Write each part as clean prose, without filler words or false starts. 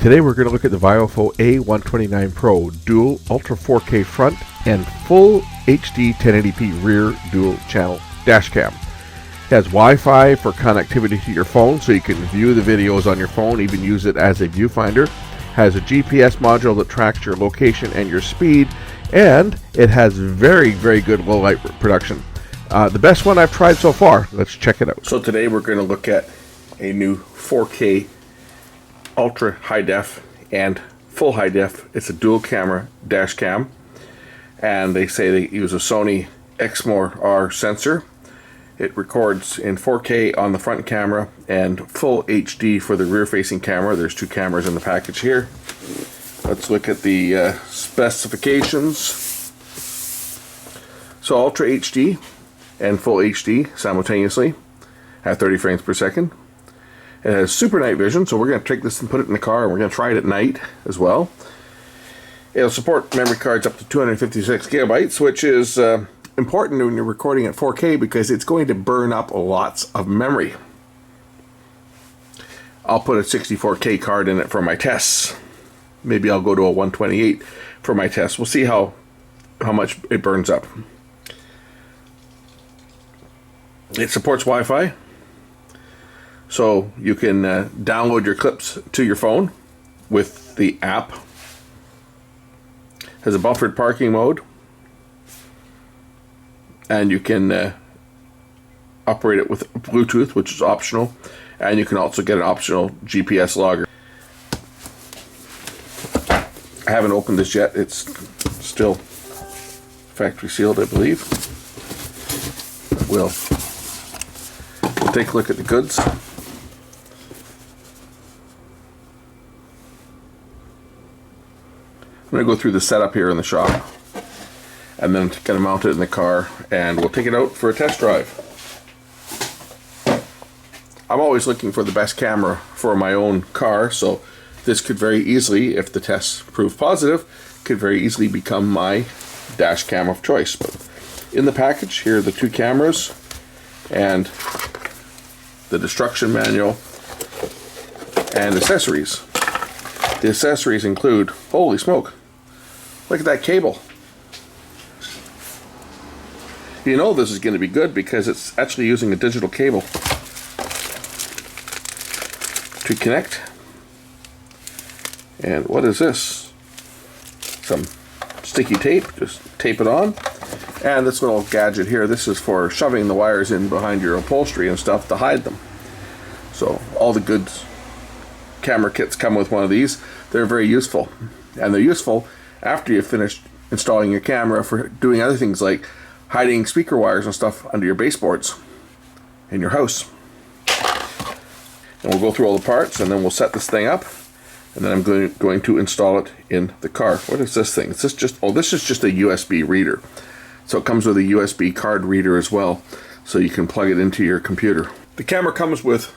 Today we're going to look at the VIOFO A129PRO dual Ultra 4K front and full HD 1080p rear dual channel dash cam. It has Wi-Fi for connectivity to your phone so you can view the videos on your phone, even use it as a viewfinder. Has a GPS module that tracks your location and your speed, and it has very good low light production. The best one I've tried so far. Let's check it out. So today we're going to look at a new 4K ultra high def and full high def. It's a dual camera dash cam, and they say they use a Sony Exmor R sensor. It records in 4K on the front camera and full HD for the rear facing camera. There's two cameras in the package here. Let's look at the specifications. So Ultra HD and full HD simultaneously at 30 frames per second. It has super night vision, so we're going to take this and put it in the car, and we're going to try it at night as well. It'll support memory cards up to 256 gigabytes, which is important when you're recording at 4K because it's going to burn up lots of memory. I'll put a 64K card in it for my tests. Maybe I'll go to a 128 for my tests. We'll see how much it burns up. It supports Wi-Fi, so you can download your clips to your phone with the app. Has a buffered parking mode, and you can operate it with Bluetooth, which is optional, and you can also get an optional GPS logger. I haven't opened this yet. It's still factory sealed, I believe. We'll take a look at the goods. I'm going to go through the setup here in the shop, and then going to mount it in the car, and we'll take it out for a test drive. I'm always looking for the best camera for my own car, so this could very easily, if the tests prove positive, could very easily become my dash cam of choice. But in the package, here are the two cameras and the instruction manual and accessories. The accessories include, holy smoke, look at that cable. You know this is going to be good because it's actually using a digital cable to connect. And what is this? Some sticky tape. Just tape it on. And this little gadget here, this is for shoving the wires in behind your upholstery and stuff to hide them. So all the good camera kits come with one of these. They're very useful. And they're useful after you've finished installing your camera for doing other things like hiding speaker wires and stuff under your baseboards in your house. And we'll go through all the parts, and then we'll set this thing up, and then I'm going to install it in the car. What is this thing? Is this just, oh, this is just a USB reader. So it comes with a USB card reader as well, so you can plug it into your computer. The camera comes with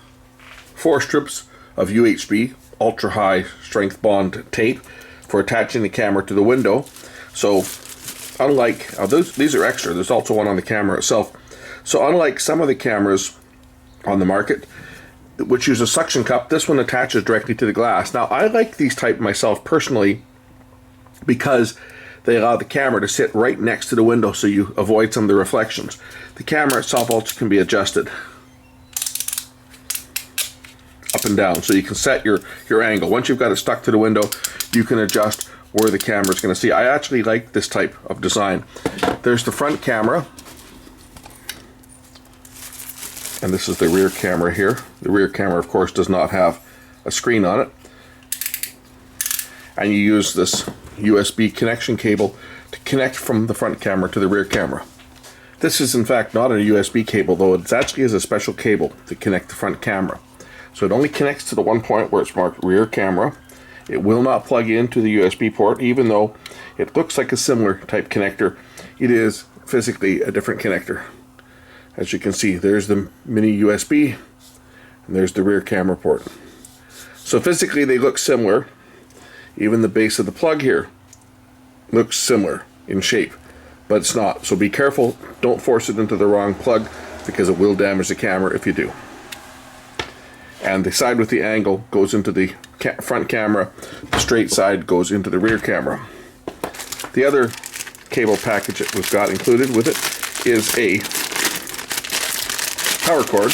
4 strips of UHB, ultra high strength bond tape, for attaching the camera to the window. So unlike, these are extra, there's also one on the camera itself. So unlike some of the cameras on the market, which use a suction cup, this one attaches directly to the glass. Now I like these type myself personally because they allow the camera to sit right next to the window so you avoid some of the reflections. The camera itself also can be adjusted up and down, so you can set your angle. Once you've got it stuck to the window, you can adjust where the camera is going to see. I actually like this type of design. There's the front camera, and this is the rear camera here. The rear camera, of course, does not have a screen on it. And you use this USB connection cable to connect from the front camera to the rear camera. This is in fact not a USB cable, though it actually is a special cable to connect the front camera. So it only connects to the one point where it's marked rear camera. It will not plug into the USB port, even though it looks like a similar type connector. It is physically a different connector. As you can see, there's the mini USB, and there's the rear camera port. So physically they look similar. Even the base of the plug here looks similar in shape, but it's not. So be careful, don't force it into the wrong plug because it will damage the camera if you do. And the side with the angle goes into the front camera, the straight side goes into the rear camera. The other cable package that we've got included with it is a power cord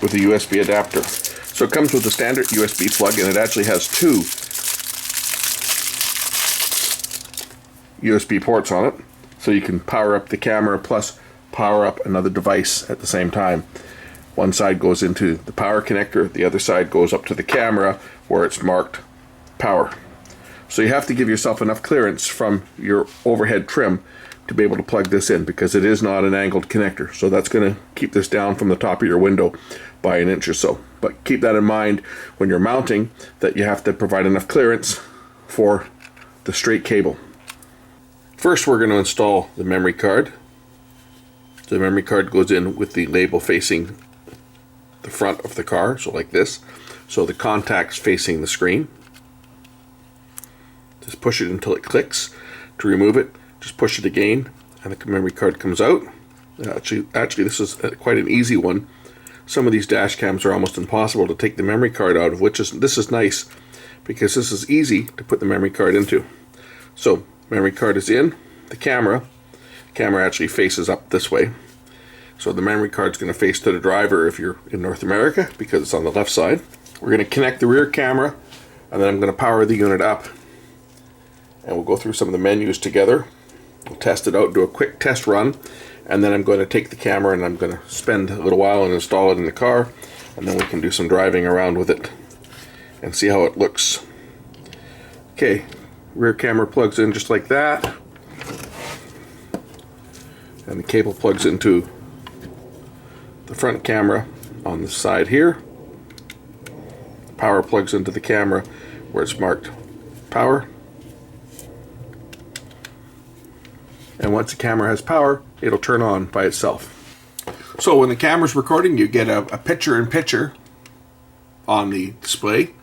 with a USB adapter. So it comes with a standard USB plug, and it actually has two USB ports on it, so you can power up the camera plus power up another device at the same time. One side goes into the power connector, the other side goes up to the camera where it's marked power. So you have to give yourself enough clearance from your overhead trim to be able to plug this in, because it is not an angled connector. So that's going to keep this down from the top of your window by an inch or so. But keep that in mind when you're mounting, that you have to provide enough clearance for the straight cable. First, we're going to install the memory card. The memory card goes in with the label facing the front of the car, so like this. So the contact's facing the screen. Just push it until it clicks. To remove it, just push it again, and the memory card comes out. Actually, this is quite an easy one. Some of these dash cams are almost impossible to take the memory card out of, this is nice, because this is easy to put the memory card into. So, memory card is in. The camera actually faces up this way. So the memory card's going to face to the driver if you're in North America, because it's on the left side. We're going to connect the rear camera, and then I'm going to power the unit up. And we'll go through some of the menus together. We'll test it out, do a quick test run, and then I'm going to take the camera and I'm going to spend a little while and install it in the car, and then we can do some driving around with it and see how it looks. Okay, rear camera plugs in just like that, and the cable plugs into the front camera on the side here. Power plugs into the camera where it's marked power. And once the camera has power, it'll turn on by itself. So when the camera's recording, you get a picture-in-picture on the display.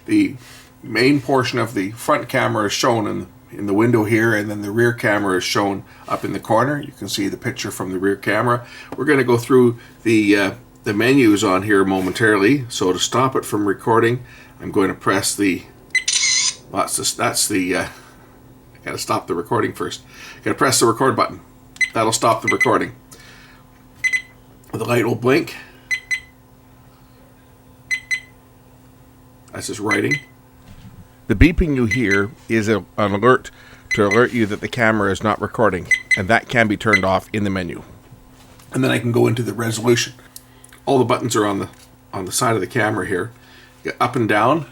The main portion of the front camera is shown in the window here, and then the rear camera is shown up in the corner. You can see the picture from the rear camera. We're going to go through the menus on here momentarily. So to stop it from recording, I'm going to press the... I gotta stop the recording first. Gotta press the record button. That'll stop the recording. The light will blink. That's just writing. The beeping you hear is an alert to alert you that the camera is not recording, and that can be turned off in the menu. And then I can go into the resolution. All the buttons are on the side of the camera here. You get up and down,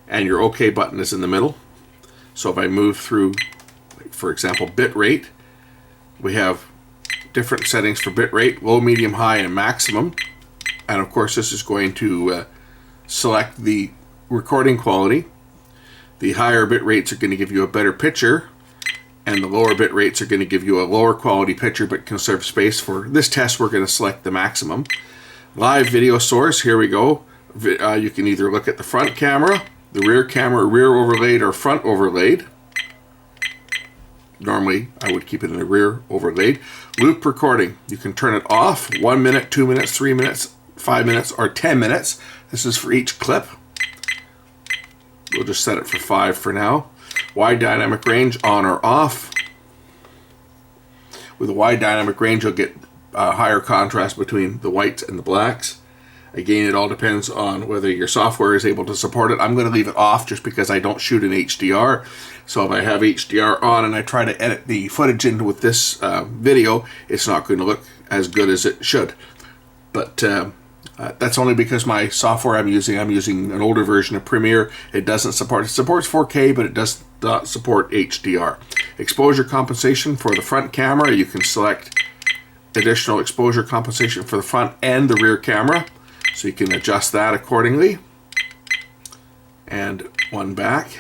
and your OK button is in the middle. So if I move through, for example, bit rate, we have different settings for bit rate: low, medium, high, and maximum. And of course, this is going to select the recording quality. The higher bit rates are going to give you a better picture, and the lower bit rates are going to give you a lower quality picture but conserve space. For this test, we're going to select the maximum. Live video source, here we go. You can either look at the front camera, the rear camera, rear overlaid, or front overlaid. Normally, I would keep it in the rear overlaid. Loop recording, you can turn it off. 1 minute, 2 minutes, 3 minutes, 5 minutes, or 10 minutes. This is for each clip. We'll just set it for 5 for now. Wide dynamic range, on or off. With a wide dynamic range, you'll get higher contrast between the whites and the blacks. Again, it all depends on whether your software is able to support it. I'm going to leave it off just because I don't shoot in HDR. So if I have HDR on and I try to edit the footage in with this video, it's not going to look as good as it should. But that's only because my software I'm using an older version of Premiere. It supports 4K, but it does not support HDR. Exposure compensation for the front camera, you can select additional exposure compensation for the front and the rear camera. So you can adjust that accordingly. And one back.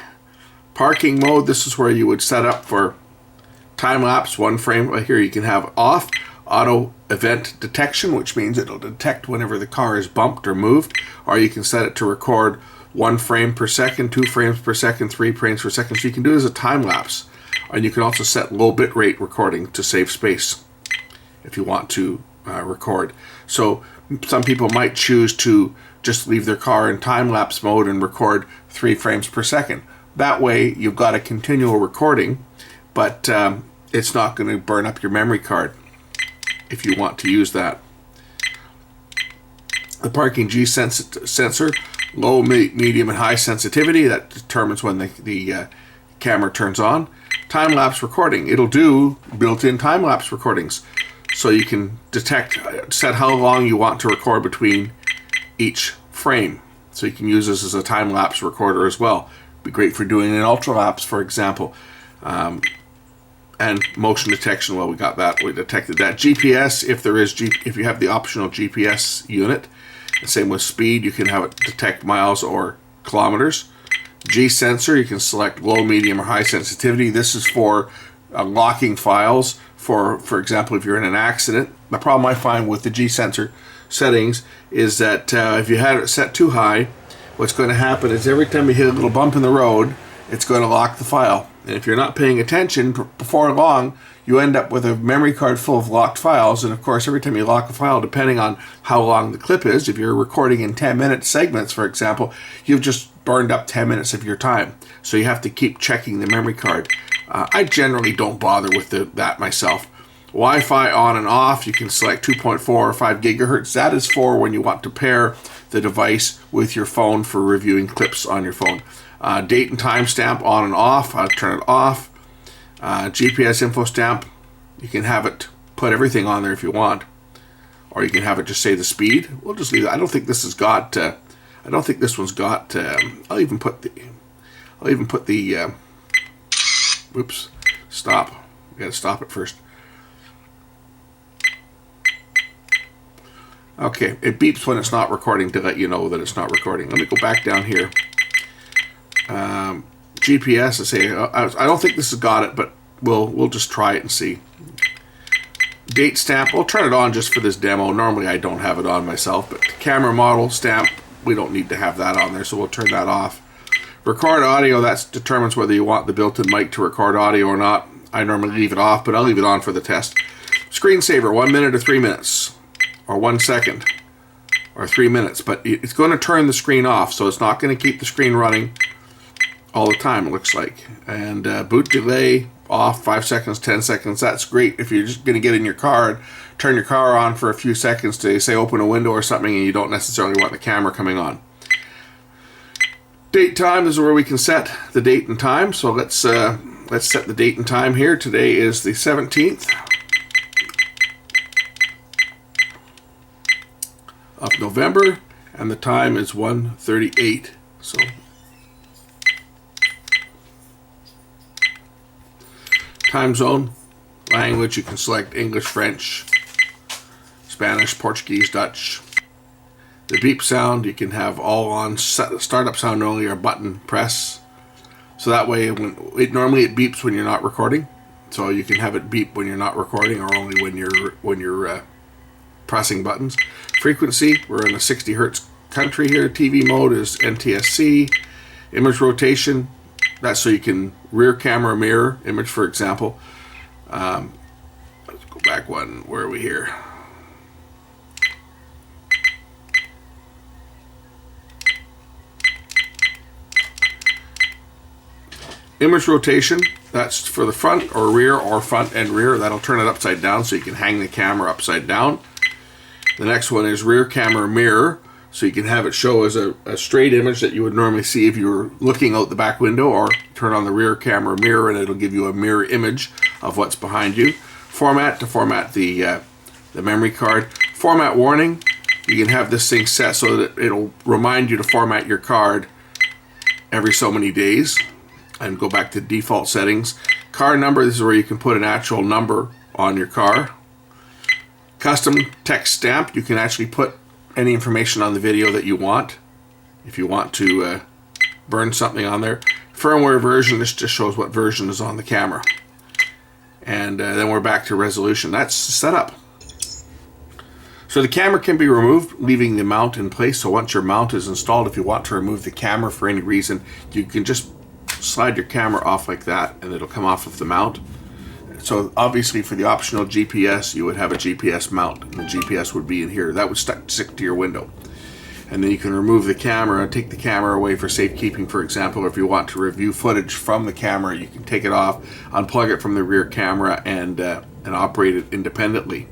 Parking mode, this is where you would set up for time lapse, 1 frame. Right here you can have off. Auto event detection, which means it'll detect whenever the car is bumped or moved. Or you can set it to record 1 frame per second, 2 frames per second, 3 frames per second. So you can do it as a time lapse. And you can also set low bit rate recording to save space if you want to record. So Some people might choose to just leave their car in time-lapse mode and record 3 frames per second. That way you've got a continual recording, but it's not going to burn up your memory card if you want to use that. The parking G sensor, low, medium, and high sensitivity, that determines when the camera turns on. Time-lapse recording, it'll do built-in time-lapse recordings. So you can set how long you want to record between each frame. So you can use this as a time-lapse recorder as well. Be great for doing an ultra-lapse, for example. And motion detection, well, we got that, we detected that. GPS, if you have the optional GPS unit. The same with speed, you can have it detect miles or kilometers. G sensor, you can select low, medium, or high sensitivity. This is for locking files. For example, if you're in an accident. The problem I find with the G sensor settings is that if you had it set too high, what's going to happen is every time you hit a little bump in the road, it's going to lock the file. And if you're not paying attention, before long, you end up with a memory card full of locked files. And of course, every time you lock a file, depending on how long the clip is, if you're recording in 10-minute segments, for example, you've just burned up 10 minutes of your time. So you have to keep checking the memory card. I generally don't bother with that myself. Wi-Fi on and off, you can select 2.4 or 5 gigahertz. That is for when you want to pair the device with your phone for reviewing clips on your phone. Date and time stamp on and off, I'll turn it off. GPS info stamp, you can have it put everything on there if you want. Or you can have it just say the speed. We'll just leave it. I don't think this has got, I don't think this one's got, I'll even put the, whoops, stop. We gotta stop it first. Okay, it beeps when it's not recording to let you know that it's not recording. Let me go back down here. GPS, I don't think this has got it, but we'll just try it and see. Date stamp, we'll turn it on just for this demo. Normally I don't have it on myself, but camera model stamp, we don't need to have that on there, so we'll turn that off. Record audio, that determines whether you want the built-in mic to record audio or not. I normally leave it off, but I'll leave it on for the test. Screensaver, 1 minute or 3 minutes, or 1 second, or 3 minutes, but it's going to turn the screen off, so it's not going to keep the screen running all the time, it looks like. And boot delay, off, 5 seconds, 10 seconds. That's great if you're just going to get in your car and turn your car on for a few seconds to, say, open a window or something, and you don't necessarily want the camera coming on. Date time, this is where we can set the date and time. So let's set the date and time here. Today is the 17th of November, and the time is 1:38. So time zone, language, you can select English, French, Spanish, Portuguese, Dutch. The beep sound, you can have all on, startup sound only or button press. So that way, normally it beeps when you're not recording. So you can have it beep when you're not recording or only when you're pressing buttons. Frequency, we're in a 60 hertz country here. TV mode is NTSC. Image rotation, that's so you can rear camera mirror image, for example. Let's go back one. Where are we here? Image rotation, that's for the front or rear or front and rear. That'll turn it upside down so you can hang the camera upside down. The next one is rear camera mirror, so you can have it show as a straight image that you would normally see if you were looking out the back window, or turn on the rear camera mirror and it'll give you a mirror image of what's behind you. Format, to format the memory card. Format warning, you can have this thing set so that it'll remind you to format your card every so many days. And go back to default settings. Car number, this is where you can put an actual number on your car. Custom text stamp, you can actually put any information on the video that you want. If you want to burn something on there. Firmware version, this just shows what version is on the camera. And then we're back to resolution. That's set up. So the camera can be removed, leaving the mount in place. So once your mount is installed, if you want to remove the camera for any reason, you can just slide your camera off like that and it'll come off of the mount. So obviously for the optional GPS, you would have a GPS mount, and the GPS would be in here. That would stick to your window. And then you can remove the camera, take the camera away for safekeeping, for example. Or if you want to review footage from the camera, you can take it off, unplug it from the rear camera, and operate it independently.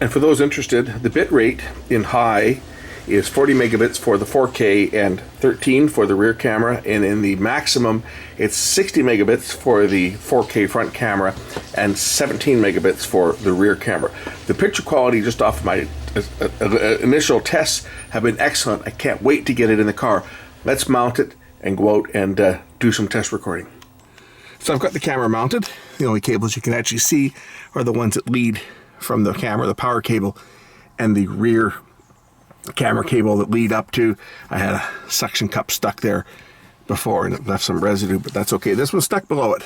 And for those interested, the bit rate in high is 40 megabits for the 4K and 13 for the rear camera, and in the maximum it's 60 megabits for the 4K front camera and 17 megabits for the rear camera. The picture quality just off my initial tests have been excellent. I can't wait to get it in the car. Let's mount it and go out and do some test recording. So I've got the camera mounted. The only cables you can actually see are the ones that lead from the camera, the power cable, and the rear camera cable that lead up to. I had a suction cup stuck there before and it left some residue, but that's okay. This one's stuck below it.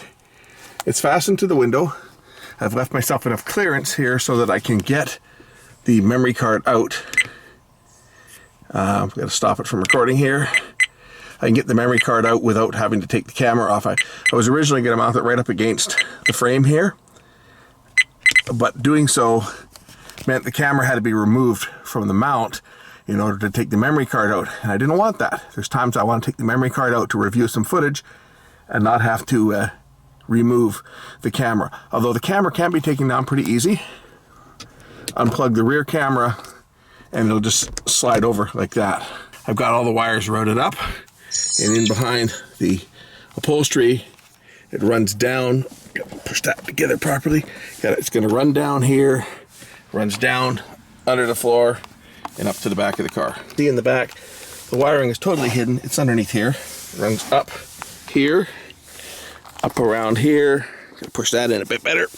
It's fastened to the window. I've left myself enough clearance here so that I can get the memory card out. I've got to stop it from recording here. I can get the memory card out without having to take the camera off. I was originally going to mount it right up against the frame here, but doing so meant the camera had to be removed from the mount in order to take the memory card out. And I didn't want that. There's times I want to take the memory card out to review some footage and not have to remove the camera. Although the camera can be taken down pretty easy. Unplug the rear camera and it'll just slide over like that. I've got all the wires routed up, and in behind the upholstery it runs down. Push that together properly. It's going to run down here, runs down under the floor and up to the back of the car. See, in the back, the wiring is totally hidden. It's underneath here. It runs up here, up around here. Gonna push that in a bit better.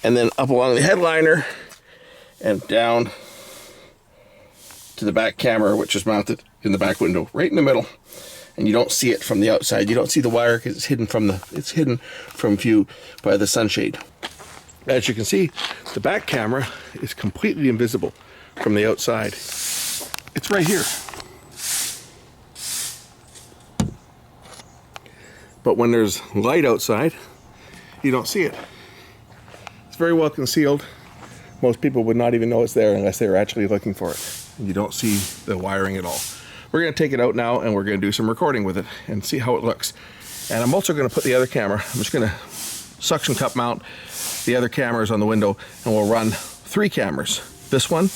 And then up along the headliner and down to the back camera, which is mounted in the back window, right in the middle. And you don't see it from the outside. You don't see the wire because it's hidden from view by the sunshade. As you can see, the back camera is completely invisible from the outside. It's right here. But when there's light outside, you don't see it. It's very well concealed. Most people would not even know it's there unless they were actually looking for it. You don't see the wiring at all. We're going to take it out now and we're going to do some recording with it and see how it looks. And I'm also going to put the other camera, I'm just going to suction cup mount the other cameras on the window, and we'll run 3 cameras. This one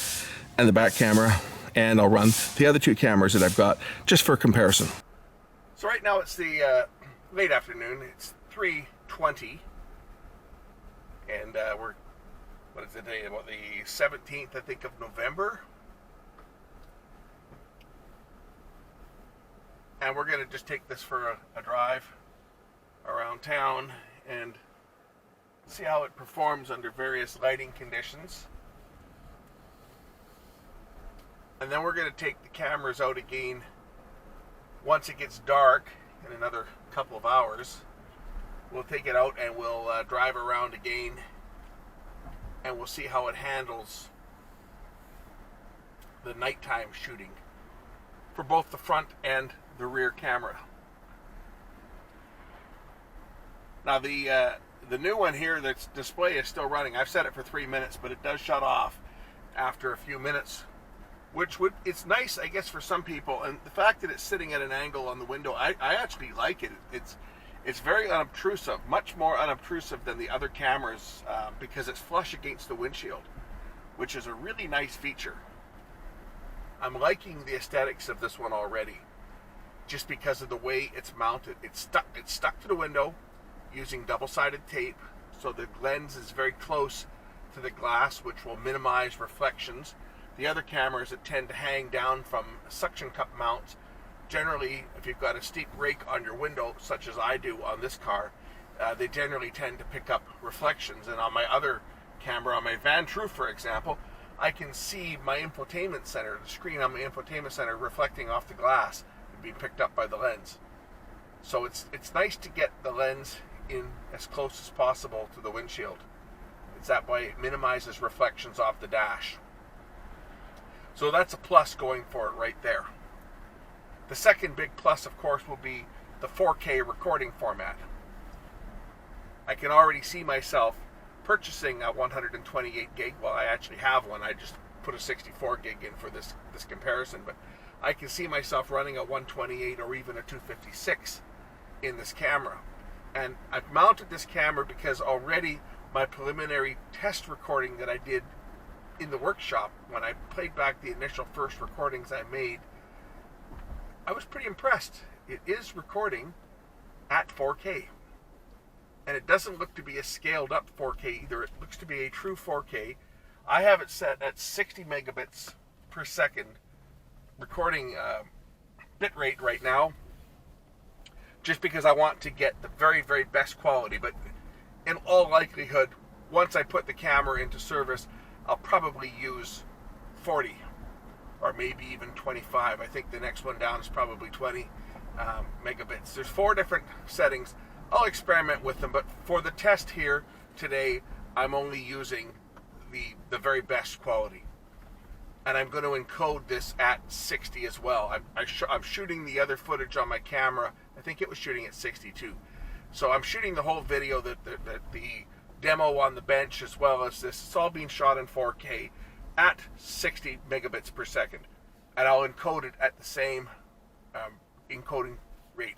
and the back camera, and I'll run the other 2 cameras that I've got just for comparison. So right now it's the late afternoon. It's 3:20, and we're, what is it today, about the 17th, I think, of November. And we're going to just take this for a drive around town and see how it performs under various lighting conditions. And then we're going to take the cameras out again once it gets dark in another couple of hours. We'll take it out and we'll drive around again, and we'll see how it handles the nighttime shooting for both the front and the rear camera. Now the new one here, that's display is still running. I've set it for 3 minutes, but it does shut off after a few minutes, which it's nice, I guess, for some people. And the fact that it's sitting at an angle on the window, I actually like it. It's very unobtrusive, much more unobtrusive than the other cameras, because it's flush against the windshield, which is a really nice feature. I'm liking the aesthetics of this one already, just because of the way it's mounted. It's stuck to the window using double-sided tape, so the lens is very close to the glass, which will minimize reflections. The other cameras that tend to hang down from suction cup mounts, generally, if you've got a steep rake on your window, such as I do on this car, they generally tend to pick up reflections. And on my other camera, on my Van True, for example, I can see my infotainment center, the screen on my infotainment center, reflecting off the glass and being picked up by the lens. So it's nice to get the lens in as close as possible to the windshield. It's that way it minimizes reflections off the dash. So that's a plus going for it right there. The second big plus, of course, will be the 4K recording format. I can already see myself purchasing a 128 gig. Well, I actually have one. I just put a 64 gig in for this comparison, but I can see myself running a 128 or even a 256 in this camera. And I've mounted this camera because already my preliminary test recording that I did in the workshop, when I played back the initial first recordings I made, I was pretty impressed. It is recording at 4K. And it doesn't look to be a scaled up 4K either. It looks to be a true 4K. I have it set at 60 megabits per second recording bit rate right now, just because I want to get the very, very best quality. But in all likelihood, once I put the camera into service, I'll probably use 40 or maybe even 25. I think the next one down is probably 20 megabits. There's 4 different settings. I'll experiment with them, but for the test here today, I'm only using the very best quality. And I'm going to encode this at 60 as well. I'm shooting the other footage on my camera. I think it was shooting at 62. So I'm shooting the whole video, the demo on the bench as well as this. It's all being shot in 4K at 60 megabits per second. And I'll encode it at the same encoding rate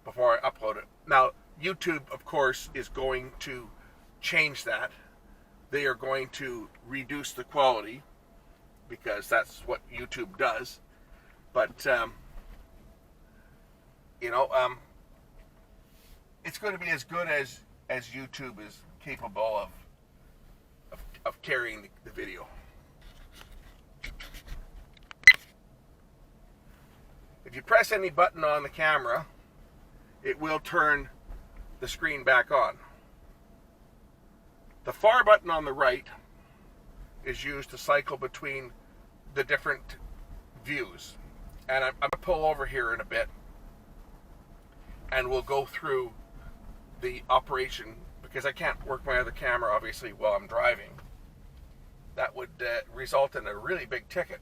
before I upload it. Now, YouTube, of course, is going to change that. They are going to reduce the quality because that's what YouTube does. But, it's going to be as good as YouTube is capable of carrying the video. If you press any button on the camera, it will turn the screen back on. The far button on the right is used to cycle between the different views. And I'm going to pull over here in a bit and we'll go through the operation, because I can't work my other camera obviously while I'm driving. That would result in a really big ticket.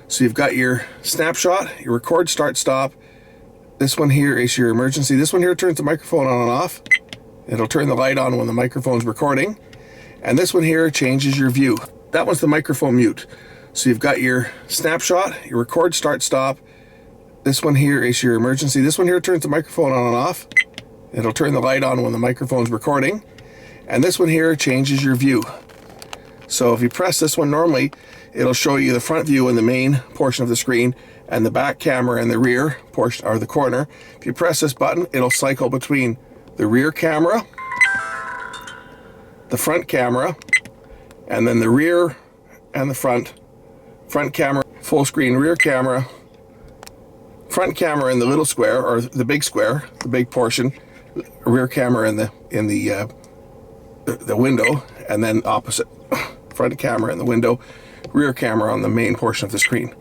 So you've got your snapshot, your record, start, stop. This one here is your emergency. This one here turns the microphone on and off. It'll turn the light on when the microphone's recording. And this one here changes your view. That one's the microphone mute. So you've got your snapshot, your record, start, stop. This one here is your emergency. This one here turns the microphone on and off. It'll turn the light on when the microphone's recording. And this one here changes your view. So if you press this one normally, it'll show you the front view and the main portion of the screen, and the back camera and the rear portion, or the corner. If you press this button, it'll cycle between the rear camera, the front camera, and then the rear and the front camera, full screen rear camera, front camera in the little square, or the big square, the big portion, rear camera in the window, and then opposite, front camera in the window, rear camera on the main portion of the screen,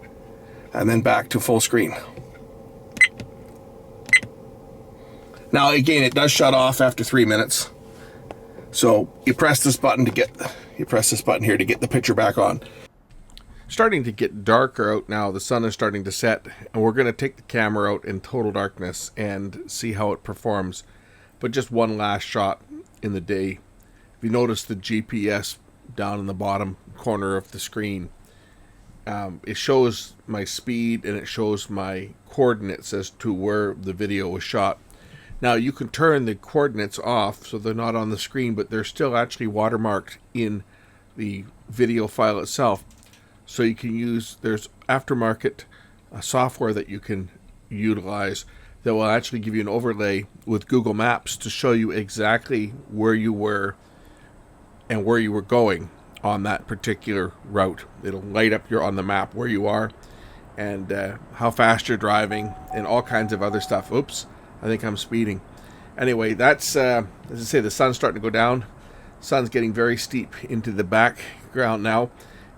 and then back to full screen. Now again, it does shut off after 3 minutes. So you press this button here to get the picture back on. Starting to get darker out now. The sun is starting to set, and we're going to take the camera out in total darkness and see how it performs. But just one last shot in the day. If you notice the GPS down in the bottom corner of the screen, it shows my speed and it shows my coordinates as to where the video was shot. Now you can turn the coordinates off so they're not on the screen, but they're still actually watermarked in the video file itself. So you can use, there's aftermarket software that you can utilize that will actually give you an overlay with Google Maps to show you exactly where you were and where you were going on that particular route. It'll light up on the map where you are and how fast you're driving and all kinds of other stuff. Oops, I think I'm speeding. Anyway, that's, as I say, the sun's starting to go down. Sun's getting very steep into the background now,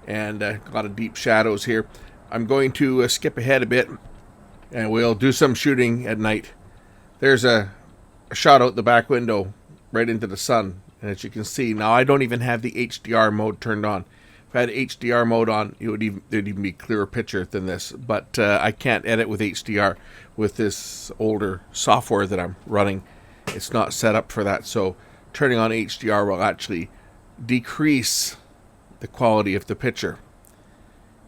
and a lot of deep shadows here. I'm going to skip ahead a bit, and we'll do some shooting at night. There's a shot out the back window right into the sun, and as you can see, now I don't even have the HDR mode turned on. If I had HDR mode on, there'd even be a clearer picture than this, but I can't edit with HDR with this older software that I'm running. It's not set up for that, so turning on HDR will actually decrease the quality of the picture.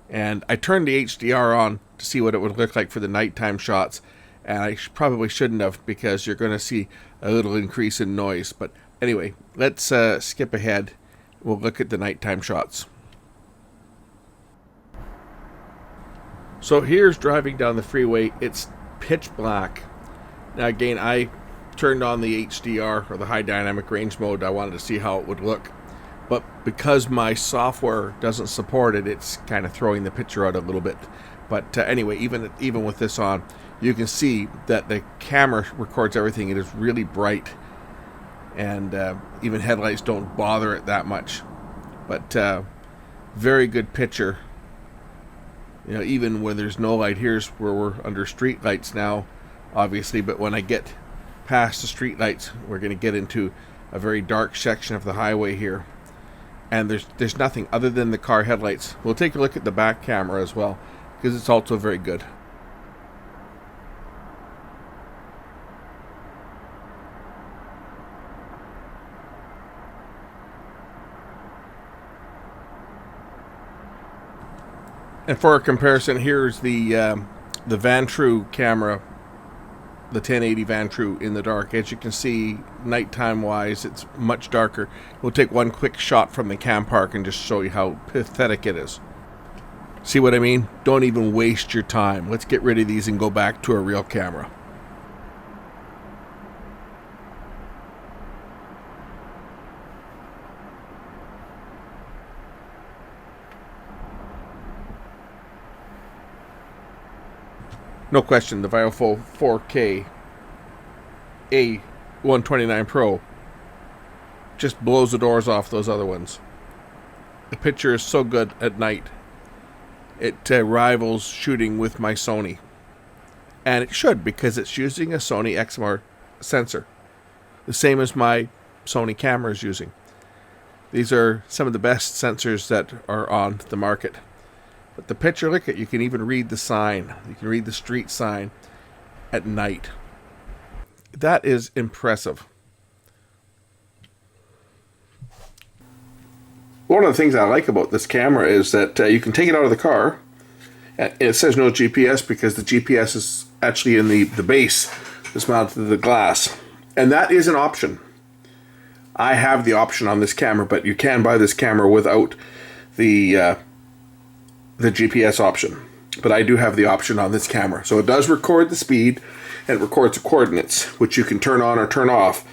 And I turned the HDR on to see what it would look like for the nighttime shots, and I probably shouldn't have, because you're going to see a little increase in noise. But anyway, let's skip ahead. We'll look at the nighttime shots. So here's driving down the freeway. It's pitch black. Now again, I turned on the HDR, or the high dynamic range mode. I wanted to see how it would look. But because my software doesn't support it, it's kind of throwing the picture out a little bit. But anyway, even with this on, you can see that the camera records everything. It is really bright, and even headlights don't bother it that much. But very good picture. You know, even when there's no light. Here's where we're under street lights now, obviously. But when I get past the street lights, we're going to get into a very dark section of the highway here. And there's nothing other than the car headlights. We'll take a look at the back camera as well, because it's also very good. And for a comparison, here's the Van-True camera, the 1080 Van-True in the dark. As you can see, nighttime wise, it's much darker. We'll take one quick shot from the cam park and just show you how pathetic it is. See what I mean? Don't even waste your time. Let's get rid of these and go back to a real camera. No question, the VIOFO 4K A129PRO just blows the doors off those other ones. The picture is so good at night. It rivals shooting with my Sony. And it should, because it's using a Sony XMR sensor. The same as my Sony camera is using. These are some of the best sensors that are on the market. But the picture, look at, you can even read the sign. You can read the street sign at night. That is impressive. One of the things I like about this camera is that you can take it out of the car. It says no GPS because the GPS is actually in the base that's mounted to the glass. And that is an option. I have the option on this camera, but you can buy this camera without the GPS option. But I do have the option on this camera. So it does record the speed, and it records the coordinates, which you can turn on or turn off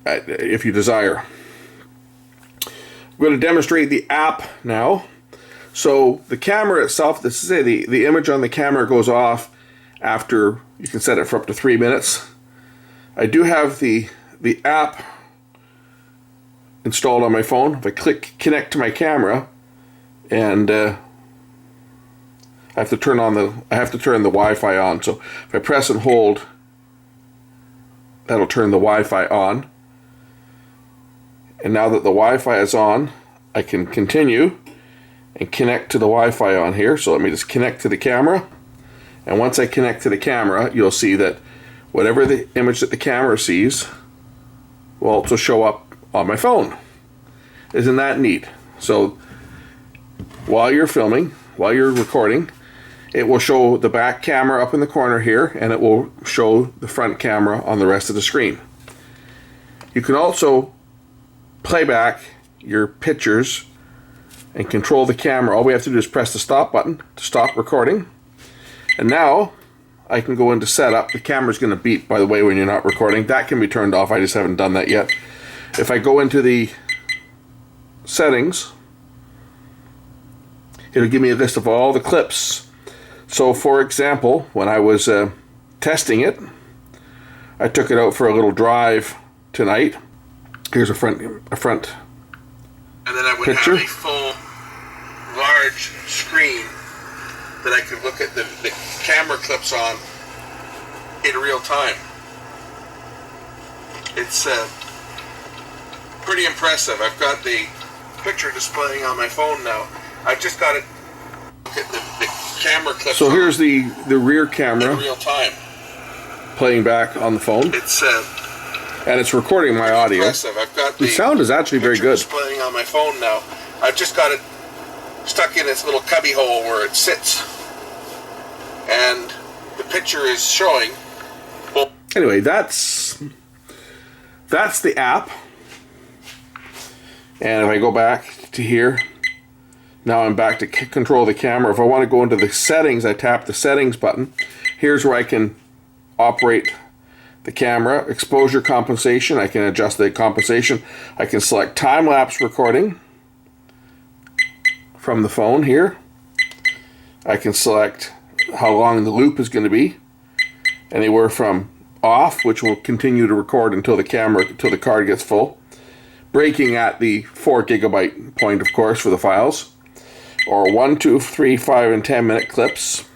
if you desire. I'm going to demonstrate the app now. So the camera itself, this is it, the image on the camera goes off after, you can set it for up to 3 minutes. I do have the app installed on my phone. If I click connect to my camera, and I have to turn the Wi-Fi on. So if I press and hold, that'll turn the Wi-Fi on. And now that the Wi-Fi is on, I can continue and connect to the Wi-Fi on here. So let me just connect to the camera. And once I connect to the camera, you'll see that whatever the image that the camera sees will also show up on my phone. Isn't that neat? So while you're filming, while you're recording, it will show the back camera up in the corner here, and it will show the front camera on the rest of the screen. You can also play back your pictures and control the camera. All we have to do is press the stop button to stop recording. And now I can go into setup. The camera's going to beep, by the way, when you're not recording. That can be turned off. I just haven't done that yet. If I go into the settings, it'll give me a list of all the clips. So for example, when I was testing it, I took it out for a little drive tonight. Here's a front and then I would picture. Have a full large screen that I could look at the camera clips on in real time. It's pretty impressive. I've got the picture displaying on my phone now. I've just got to look at the camera clips. So here's the rear camera in real time, playing back on the phone. It's and it's recording my audio. I've got the sound is actually very good. Displaying on my phone now. I've just got it stuck in its little cubby hole where it sits, and the picture is showing. Well, anyway, that's the app. And if I go back to here, now I'm back to control the camera. If I want to go into the settings, I tap the settings button. Here's where I can operate the camera. Exposure compensation, I can adjust the compensation. I can select time-lapse recording from the phone here. I can select how long the loop is going to be. Anywhere from off, which will continue to record until the card gets full. Breaking at the 4 GB point, of course, for the files. Or 1, 2, 3, 5, and 10 minute clips.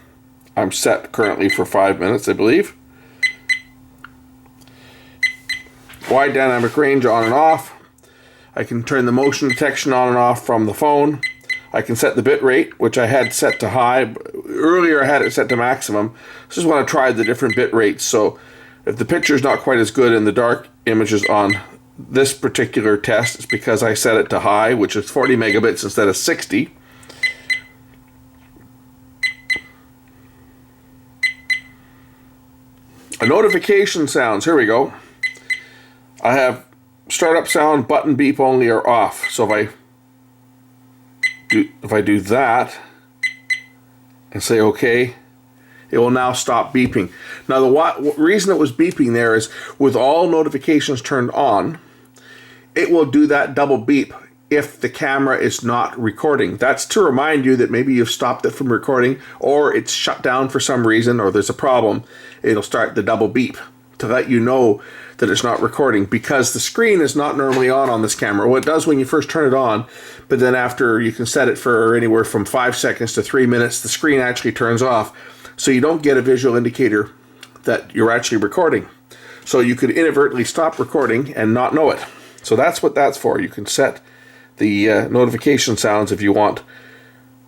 I'm set currently for 5 minutes, I believe. Wide dynamic range on and off. I can turn the motion detection on and off from the phone. I can set the bit rate, which I had set to high. Earlier I had it set to maximum. I just want to try the different bit rates. So if the picture is not quite as good in the dark images on this particular test, it's because I set it to high, which is 40 megabits instead of 60. A notification sounds, here we go. I have startup sound, button beep only, or off. So if I do that and say okay, it will now stop beeping. Now the reason it was beeping there is with all notifications turned on, it will do that double beep if the camera is not recording. That's to remind you that maybe you've stopped it from recording, or it's shut down for some reason, or there's a problem. It'll start the double beep to let you know that it's not recording, because the screen is not normally on this camera. Well, it does when you first turn it on, but then after you can set it for anywhere from 5 seconds to 3 minutes, the screen actually turns off. So you don't get a visual indicator that you're actually recording. So you could inadvertently stop recording and not know it. So that's what that's for. You can set the notification sounds if you want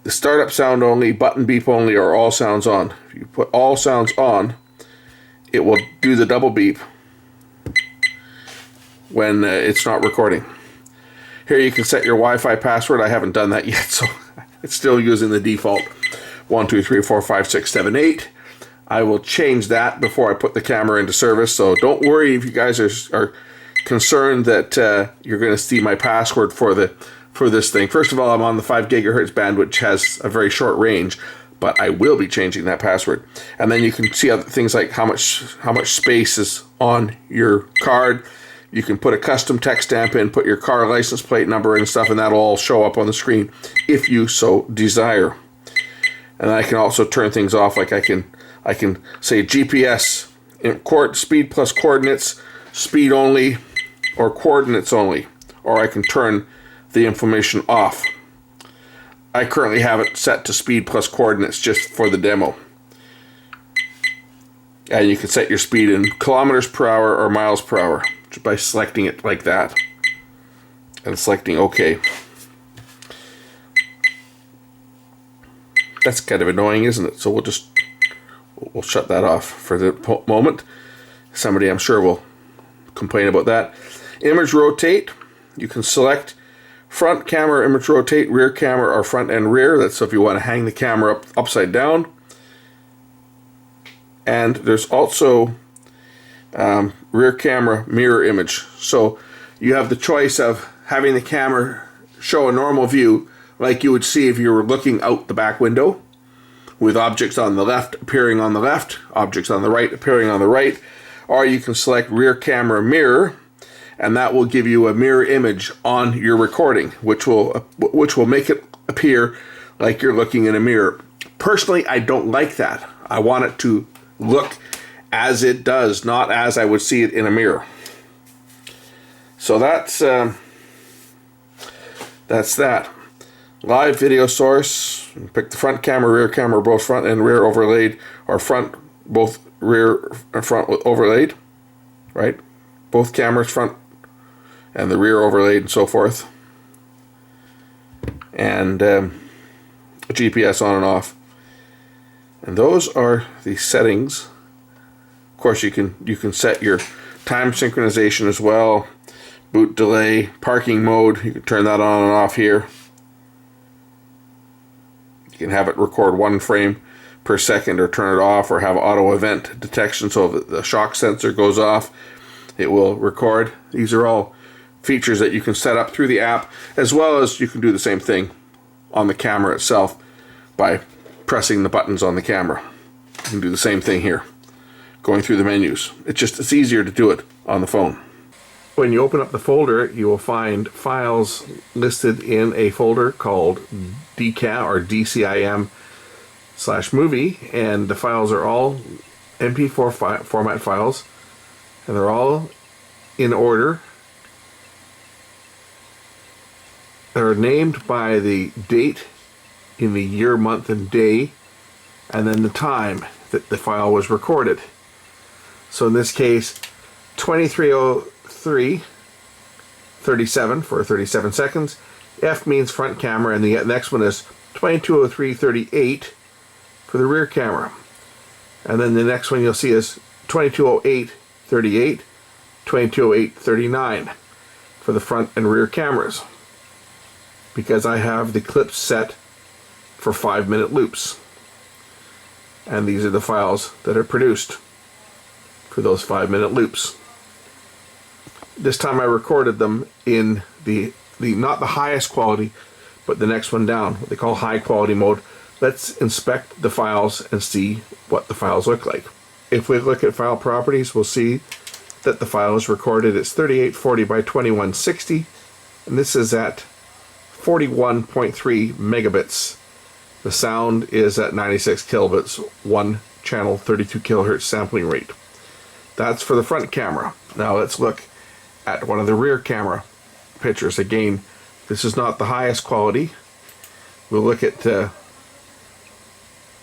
the startup sound only, button beep only, or all sounds on. If you put all sounds on, it will do the double beep when it's not recording. Here you can set your Wi-Fi password. I haven't done that yet, so it's still using the default 1, 2, 3, 4, 5, 6, 7, 8. I will change that before I put the camera into service, so don't worry if you guys are concerned that you're going to see my password for this thing. First of all, I'm on the 5 gigahertz band, which has a very short range, but I will be changing that password. And then you can see other things like how much space is on your card. You can put a custom text stamp in, put your car license plate number and stuff, and that'll all show up on the screen if you so desire. And I can also turn things off, like I can say GPS, speed plus coordinates, speed only, or coordinates only, or I can turn the information off. I currently have it set to speed plus coordinates just for the demo. And you can set your speed in kilometers per hour or miles per hour just by selecting it like that and selecting OK. That's kind of annoying, isn't it? So we'll shut that off for the moment. Somebody, I'm sure, will complain about that. Image rotate, you can select front camera image rotate, rear camera, or front and rear. That's so if you want to hang the camera upside down. And there's also rear camera mirror image. So you have the choice of having the camera show a normal view like you would see if you were looking out the back window, with objects on the left appearing on the left, objects on the right appearing on the right, or you can select rear camera mirror, and that will give you a mirror image on your recording, which will make it appear like you're looking in a mirror. Personally, I don't like that. I want it to look as it does, not as I would see it in a mirror. So that's that. Live video source. Pick the front camera, rear camera, both front and rear overlaid, or front, both rear and front overlaid, right? Both cameras front and the rear overlaid and so forth. And GPS on and off. And those are the settings. Of course, you can set your time synchronization as well, boot delay, parking mode, you can turn that on and off here. You can have it record 1 frame per second or turn it off, or have auto event detection, so if the shock sensor goes off, it will record. These are all features that you can set up through the app, as well as you can do the same thing on the camera itself by pressing the buttons on the camera. You can do the same thing here, going through the menus. It's easier to do it on the phone. When you open up the folder, you will find files listed in a folder called DCAM or DCIM/movie, and the files are all MP4 format files, and they're all in order. They're named by the date in the year, month, and day, and then the time that the file was recorded. So in this case, 23:03:37 for 37 seconds. F means front camera, and the next one is 22:03:38 for the rear camera. And then the next one you'll see is 22:08:38, 22:08:39 for the front and rear cameras, because I have the clips set for 5-minute loops. And these are the files that are produced for those 5-minute loops. This time I recorded them in the not the highest quality, but the next one down, what they call high quality mode. Let's inspect the files and see what the files look like. If we look at file properties, we'll see that the file is recorded. It's 3840 by 2160, and this is at 41.3 megabits. The sound is at 96 kilobits, 1 channel, 32 kilohertz sampling rate. That's for the front camera. Now let's look at one of the rear camera pictures. Again, this is not the highest quality. We'll look at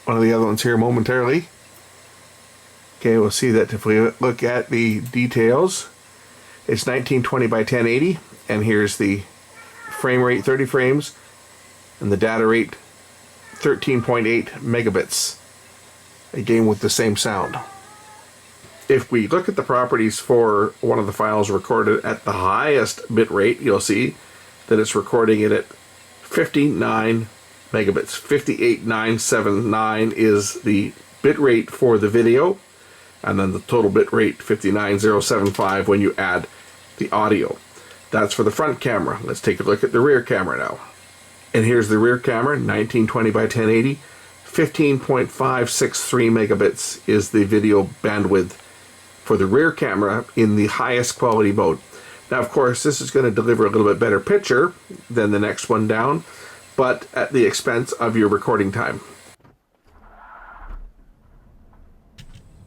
one of the other ones here momentarily. Okay, we'll see that if we look at the details, it's 1920 by 1080, and here's the frame rate 30 frames, and the data rate 13.8 megabits, again with the same sound. If we look at the properties for one of the files recorded at the highest bit rate, you'll see that it's recording it at 59 megabits. 58979 is the bit rate for the video, and then the total bit rate 59075 when you add the audio. That's for the front camera. Let's take a look at the rear camera now. And here's the rear camera, 1920 by 1080. 15.563 megabits is the video bandwidth for the rear camera in the highest quality mode. Now, of course, this is going to deliver a little bit better picture than the next one down, but at the expense of your recording time.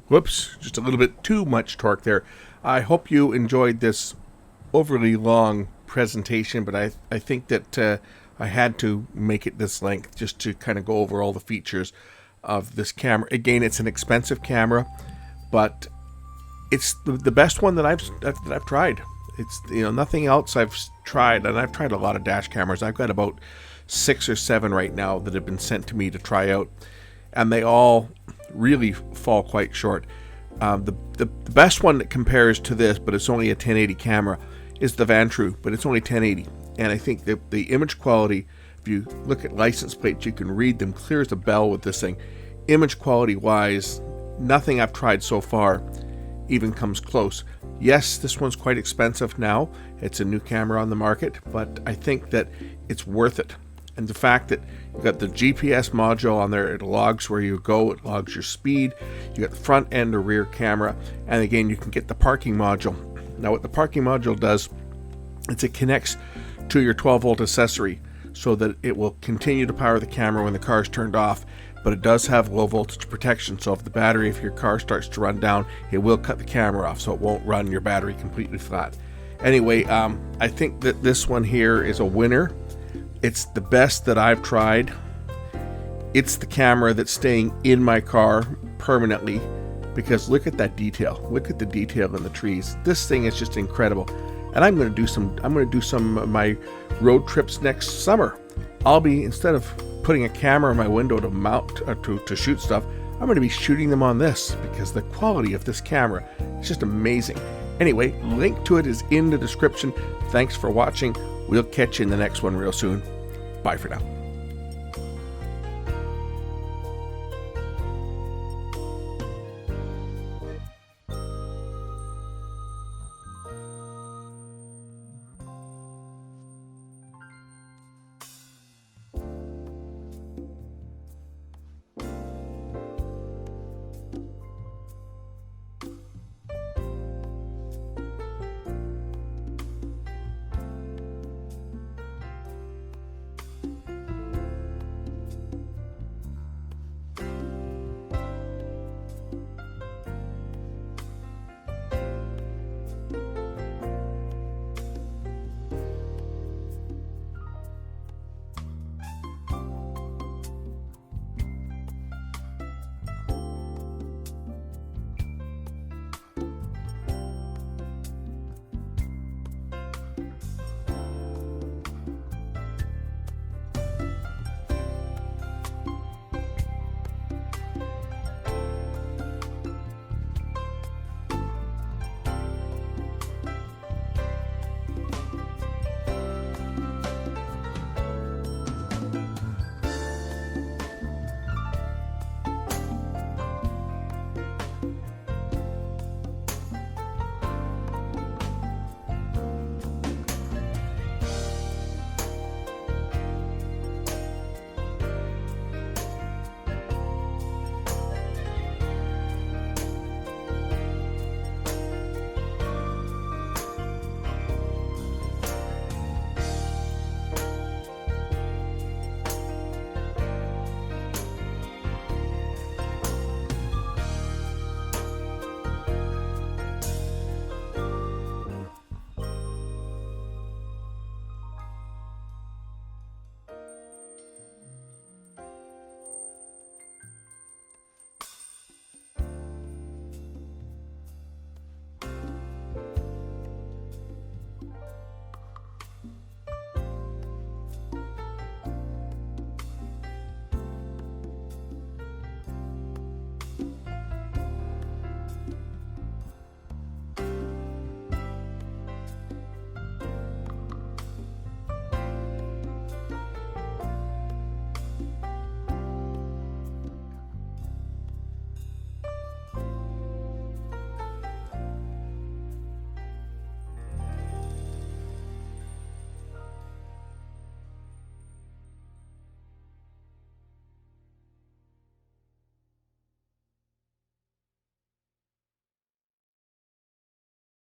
Whoops, just a little bit too much torque there. I hope you enjoyed this overly long presentation, but I think that I had to make it this length just to kind of go over all the features of this camera. Again, it's an expensive camera, but it's the best one that I've tried. It's, you know, nothing else I've tried, and I've tried a lot of dash cameras. I've got about 6 or 7 right now that have been sent to me to try out, and they all really fall quite short. The best one that compares to this, but it's only a 1080 camera, is the Vantru, but it's only 1080. And I think that the image quality, if you look at license plates, you can read them clear as a bell with this thing. Image quality wise, nothing I've tried so far even comes close. Yes, this one's quite expensive now. It's a new camera on the market, but I think that it's worth it. And the fact that you've got the GPS module on there, it logs where you go, it logs your speed. You got the front and the rear camera, and again, you can get the parking module. Now, what the parking module does, it connects to your 12-volt accessory so that it will continue to power the camera when the car's turned off, but it does have low voltage protection, so if the battery, if your car starts to run down, it will cut the camera off, so it won't run your battery completely flat. Anyway, I think that this one here is a winner. It's the best that I've tried. It's the camera that's staying in my car permanently, because look at that detail. Look at the detail in the trees. This thing is just incredible. And I'm going to do some of my road trips next summer. I'll be, instead of putting a camera in my window to mount to shoot stuff, I'm going to be shooting them on this, because the quality of this camera is just amazing. Anyway, link to it is in the description. Thanks for watching. We'll catch you in the next one real soon. Bye for now.